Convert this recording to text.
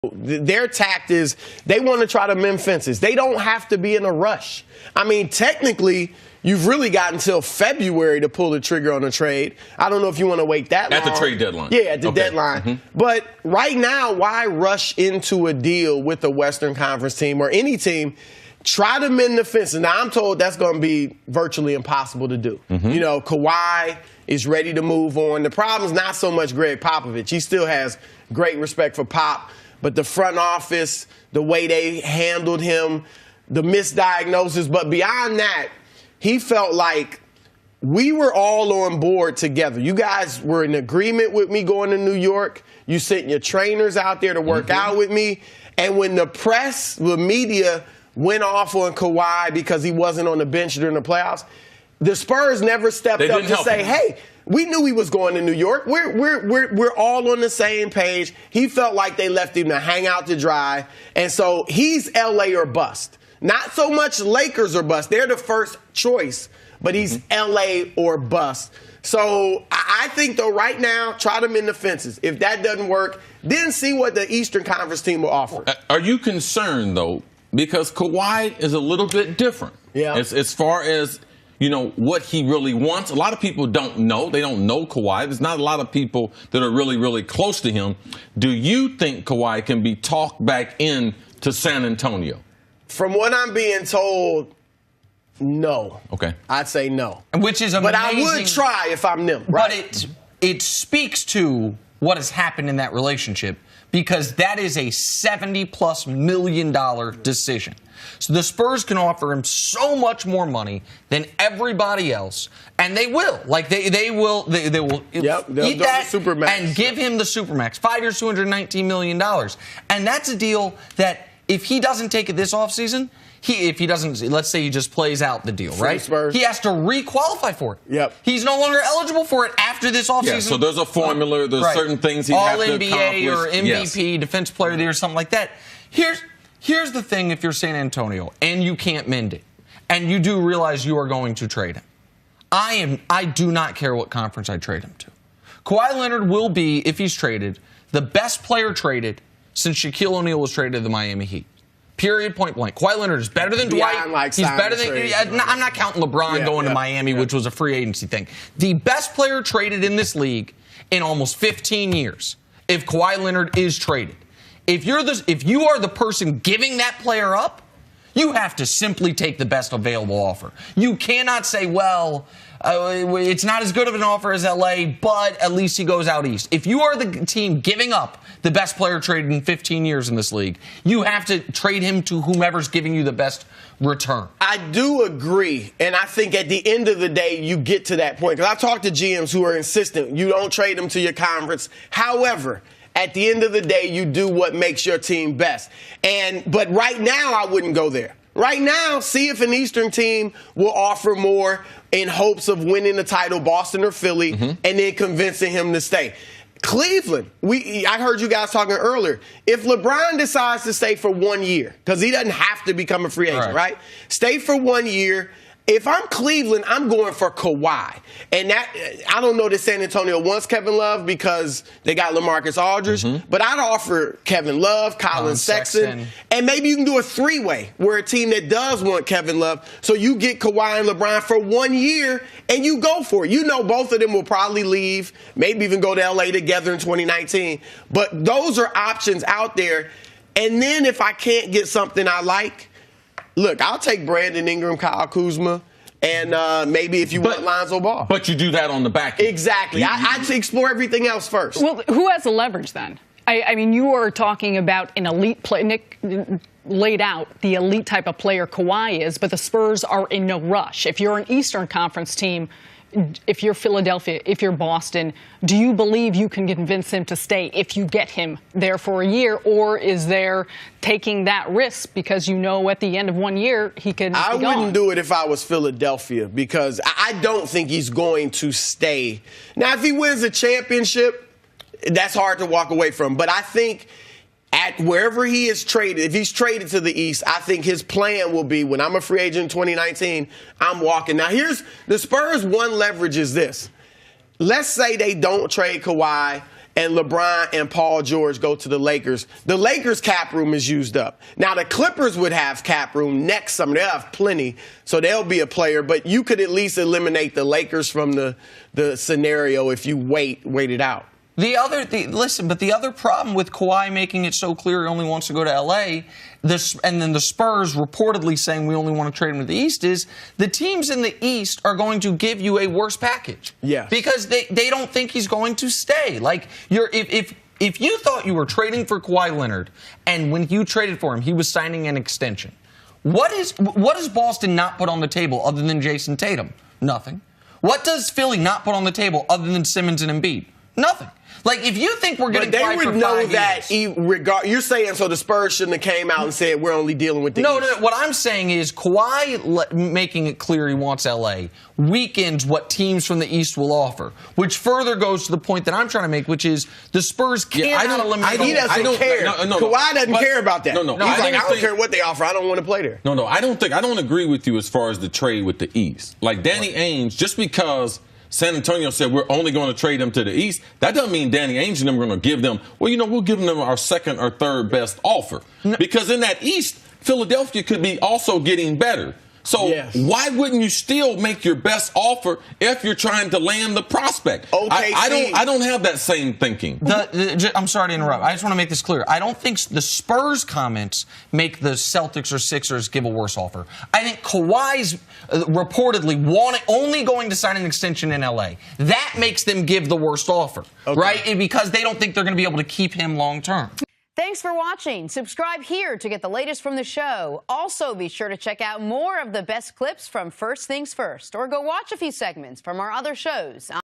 Their tact is they want to try to mend fences. They don't have to be in a rush. I mean, technically, you've really got until February to pull the trigger on a trade. I don't know if you want to wait that long. At the trade deadline. Yeah, at the deadline. Mm-hmm. But right now, why rush into a deal with a Western Conference team or any team? Try to mend the fences. Now, I'm told that's going to be virtually impossible to do. Mm-hmm. You know, Kawhi is ready to move on. The problem's not so much Greg Popovich. He still has great respect for Pop. But the front office, the way they handled him, the misdiagnosis. But beyond that, he felt like we were all on board together. You guys were in agreement with me going to New York. You sent your trainers out there to work out with me. And when the press, the media went off on Kawhi because he wasn't on the bench during the playoffs, the Spurs never stepped up to say, hey, we knew he was going to New York. We're all on the same page. He felt like they left him to hang out to dry. And so he's L.A. or bust. Not so much Lakers or bust. They're the first choice, but he's L.A. or bust. So I think, though, right now, try to mend the fences. If that doesn't work, then see what the Eastern Conference team will offer. Are you concerned, though, because Kawhi is a little bit different? Yeah. As far as, you know, what he really wants. A lot of people don't know. They don't know Kawhi. There's not a lot of people that are really, really close to him. Do you think Kawhi can be talked back in to San Antonio? From what I'm being told, no. Okay. I'd say no. Which is amazing. But I would try if I'm them. Right? But it speaks to what has happened in that relationship, because that is a $70+ million decision. So the Spurs can offer him so much more money than everybody else, and they will. Like they will eat that supermax and give him the supermax. 5 years, $219 million. And that's a deal that if he doesn't take it this offseason, if he doesn't, let's say he just plays out the deal, right? Spurs. He has to re-qualify for it. Yep. He's no longer eligible for it after this offseason. Yeah, so there's a formula. There's certain things he has to accomplish. All-NBA or MVP, Defensive Player of the Year, something like that. Here's the thing if you're San Antonio and you can't mend it, and you do realize you are going to trade him. I do not care what conference I trade him to. Kawhi Leonard will be, if he's traded, the best player traded since Shaquille O'Neal was traded to the Miami Heat. Period, point blank. Kawhi Leonard is better than Dwight. He's better than. I'm not counting LeBron going to Miami, which was a free agency thing. The best player traded in this league in almost 15 years, if Kawhi Leonard is traded. If you are the person giving that player up, you have to simply take the best available offer. You cannot say, well, it's not as good of an offer as LA, but at least he goes out east. If you are the team giving up the best player traded in 15 years in this league, you have to trade him to whomever's giving you the best return. I do agree, and I think at the end of the day, you get to that point. Because I've talked to GMs who are insistent you don't trade them to your conference. However, at the end of the day, you do what makes your team best. But right now, I wouldn't go there. Right now, see if an Eastern team will offer more in hopes of winning the title, Boston or Philly, and then convincing him to stay. Cleveland, I heard you guys talking earlier. If LeBron decides to stay for 1 year, because he doesn't have to become a free agent, right? Stay for 1 year. If I'm Cleveland, I'm going for Kawhi. And that, I don't know that San Antonio wants Kevin Love because they got LaMarcus Aldridge, but I'd offer Kevin Love, Colin Sexton, and maybe you can do a three-way where a team that does want Kevin Love, so you get Kawhi and LeBron for 1 year and you go for it. You know both of them will probably leave, maybe even go to L.A. together in 2019. But those are options out there. And then if I can't get something I like, look, I'll take Brandon Ingram, Kyle Kuzma, and maybe if you want Lonzo Ball. But you do that on the back end. Exactly. I'd explore everything else first. Well, who has the leverage then? I mean, you are talking about an elite player. Nick laid out the elite type of player Kawhi is, but the Spurs are in no rush. If you're an Eastern Conference team, if you're Philadelphia, if you're Boston, do you believe you can convince him to stay if you get him there for a year? Or is there taking that risk because you know at the end of 1 year he could be gone? I wouldn't do it if I was Philadelphia because I don't think he's going to stay. Now, if he wins a championship, that's hard to walk away from. But I think at wherever he is traded, if he's traded to the East, I think his plan will be when I'm a free agent in 2019, I'm walking. Now, here's the Spurs' one leverage is this. Let's say they don't trade Kawhi and LeBron and Paul George go to the Lakers, the Lakers cap room is used up. Now, the Clippers would have cap room next summer. They'll have plenty, so they'll be a player. But you could at least eliminate the Lakers from the scenario if you wait it out. But the other problem with Kawhi making it so clear he only wants to go to L.A., and then the Spurs reportedly saying we only want to trade him to the East, is the teams in the East are going to give you a worse package. Yes. Because they don't think he's going to stay. Like, if you thought you were trading for Kawhi Leonard, and when you traded for him, he was signing an extension, what does Boston not put on the table other than Jason Tatum? Nothing. What does Philly not put on the table other than Simmons and Embiid? Nothing. Like, if you think we're getting Kawhi for 5 years. But they would know that you're saying so the Spurs shouldn't have came out and said we're only dealing with the East. No. What I'm saying is Kawhi making it clear he wants L.A. weakens what teams from the East will offer, which further goes to the point that I'm trying to make, which is the Spurs cannot eliminate. He doesn't care. Kawhi doesn't care about that. No. He's like, I don't care what they offer. I don't want to play there. No. I don't agree with you as far as the trade with the East. Like Danny Ainge, just because San Antonio said we're only going to trade them to the East, that doesn't mean Danny Ainge and them are going to give them, we'll give them our second or third best offer. No. Because in that East, Philadelphia could be also getting better. So why wouldn't you still make your best offer if you're trying to land the prospect? Okay, I don't have that same thinking. I'm sorry to interrupt. I just want to make this clear. I don't think the Spurs comments make the Celtics or Sixers give a worse offer. I think Kawhi's reportedly only going to sign an extension in L.A. That makes them give the worst offer, right? Because they don't think they're going to be able to keep him long term. Thanks for watching. Subscribe here to get the latest from the show. Also, be sure to check out more of the best clips from First Things First, or go watch a few segments from our other shows.